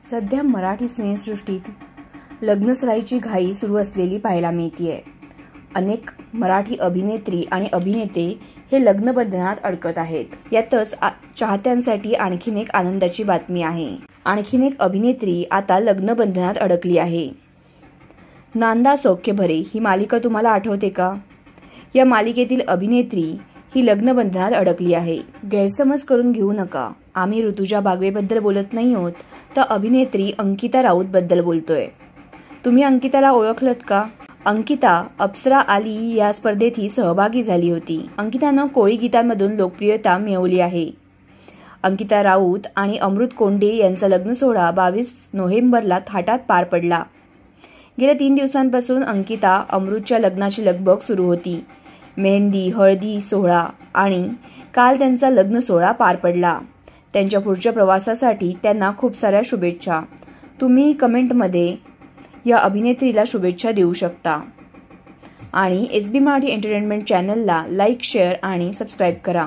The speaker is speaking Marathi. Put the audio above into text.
सध्या मराठी सिनेसृष्टीत लग्नसराईची घाई सुरू असलेली पाहायला मिळतेय। अनेक मराठी अभिनेत्री आणि अभिनेते हे लग्नबंधनात अडकत आहेत। यातच चाहत्यांसाठी आणखीन एक आनंदाची बातमी आहे। आणखीन एक अभिनेत्री आता लग्नबंधनात अडकली आहे। नांदा सौख्य भरे ही मालिका तुम्हाला आठवते का? या मालिकेतील अभिनेत्री ही लग्नबंधनात अडकली आहे। गैरसमज करून घेऊ नका, आम्ही ऋतुजा बागवेबद्दल बोलत नाही आहोत, तर अभिनेत्री अंकिता राऊत बद्दल बोलतोय। तुम्ही अंकिताला ओळखलत का? अंकिता अप्सरा आली या स्पर्धेतही सहभागी झाली होती। अंकितानं कोळी गीतांमधून लोकप्रियता मिळवली आहे। अंकिता राऊत आणि अमृत कोंडे यांचा लग्न सोहळा 22 नोव्हेंबरला थाटात पार पडला। गेल्या 3 दिवसांपासून अंकिता अमृतच्या लग्नाची लगबग सुरू होती। मेहंदी, हळदी सोहळा आणि काल त्यांचा लग्न सोहळा पार पडला। त्यांच्या पुढच्या प्रवासासाठी त्यांना खूप साऱ्या शुभेच्छा। तुम्ही कमेंटमध्ये या अभिनेत्रीला शुभेच्छा देऊ शकता आणि SB मराठी एंटरटेनमेंट चॅनलला लाईक, शेअर आणि सबस्क्राईब करा।